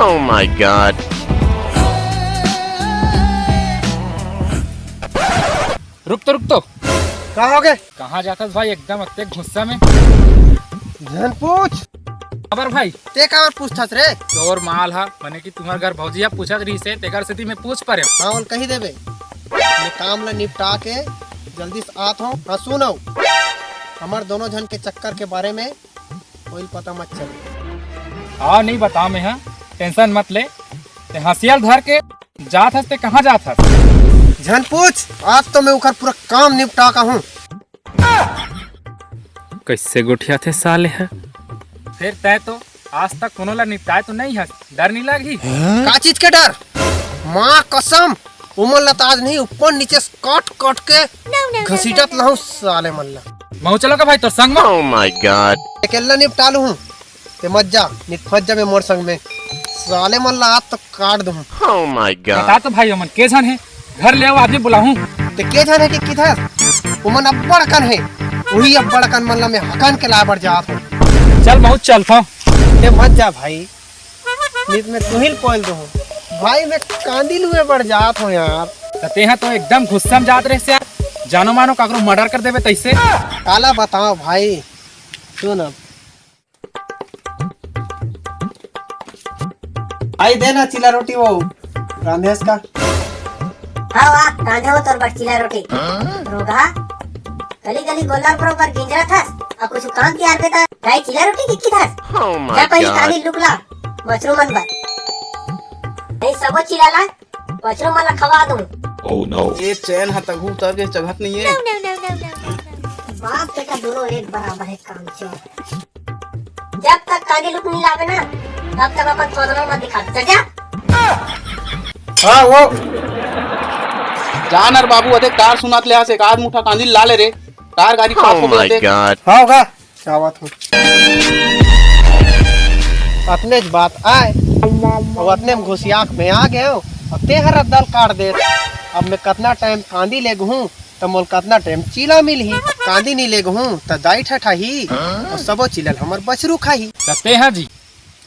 Oh my god. रुक तो कहाँ हो गए? कहाँ जाता भाई एकदम अत्ते गुस्सा में। जन पूछ खबर भाई ते का पूछतास रे? तोर माल हा मने कि तुम्हार घर भौजिया पूछत रही से तेकर सेती मैं पूछ पारे। हाँ बोल कही देवे मैं काम ला निपटा के जल्दी से आत हूँ। हाँ सुनो हमार दोनों जन के चक्कर के बारे में कोई पता मत चले। हाँ नहीं बता मैं हाँ टेंशन मत ले ते हसियल धर के जात हस ते कहाँ जात हस? जन पूछ आज तो मैं उखर पूरा काम निपटा का हूँ। कैसे गुठिया थे साले है फिर तय तो आज तक कोनो ला निपटाए तो नहीं हस डर नहीं लगी? का चीज के डर? माँ कसम उमर लता आज नहीं ऊपर नीचे काट काट के घसीटत लहू साले मल्ला। महू चलो का भाई तो संग में। Oh my god. अकेला निपटा लू हूँ ते मत जा निफज जा मैं मोर संग में साले मल्ला आज तो काट दूँ। Oh my god. बता तो भाई अमन के जन है घर ले आओ आदमी बुलाऊं। ते के जाने के किधर उमन अब्बड़ कन है वही अब्बड़ कन मल्ला में हकन के लाबर जात हूँ। चल बहुत चलता हूँ। ते मत जा भाई नित में तुहिल पोल दूँ भाई मैं कांदी लुए बढ़ जात हूँ यार। ते हैं तो एकदम गुस्सा में जात रहे से यार जानो मानो काकरो मर्डर कर देवे तैसे। काला बताओ भाई सुन अब आई देना चिला रोटी वो रांधेस का। हाँ वाह रांधा हो तोर बच्चीला रोटी रोगा गली गली गोलार पर गिंजरा था और कुछ काम की आरते था गाय चिला रोटी की था। Oh my जा पहले god. काली लुकला मशरूम मन बर नहीं सबो चिलाला मशरूम मन खवा दूं। ये चैन हतगू तब ये जगत नहीं है। बाप बेटा दोनों एक बराबर है काम से। जब तक काली लुक नहीं लावे ना तब तक अपन सोदना मत दिखा चल जा। हाँ वो जान अर बाबू अदे कार सुनात ले से एक आध मुठा कांदी ला ले रे कार गाड़ी पास Oh हो my गए god. हाँ होगा क्या बात हो अपने ज बात आए अब अपने में घुसियाक में आ गए हो अब ते हर दल काट दे। अब मैं कितना टाइम कांदी ले गहूँ तो मोल कितना टाइम चीला मिल ही कांदी नहीं ले गहूँ तो दाई ठठा ही और सबो चिलल हमर बछरू खाही ते हैं जी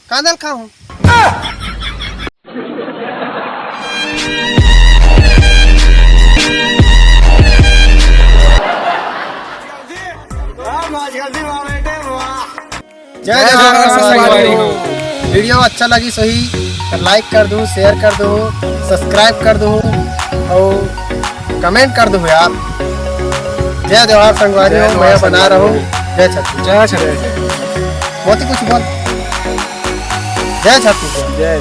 कांदल खाहूँ। जय जय वीडियो अच्छा लगी सही तो लाइक कर दूँ शेयर कर दूँ सब्सक्राइब कर दूँ और कमेंट कर दूँ यार। जय जवाहर संगवारी हो मैं बना रहा हूँ। जय छत्तीस जय जय बहुत ही कुछ बोल। जय छत्तीस जय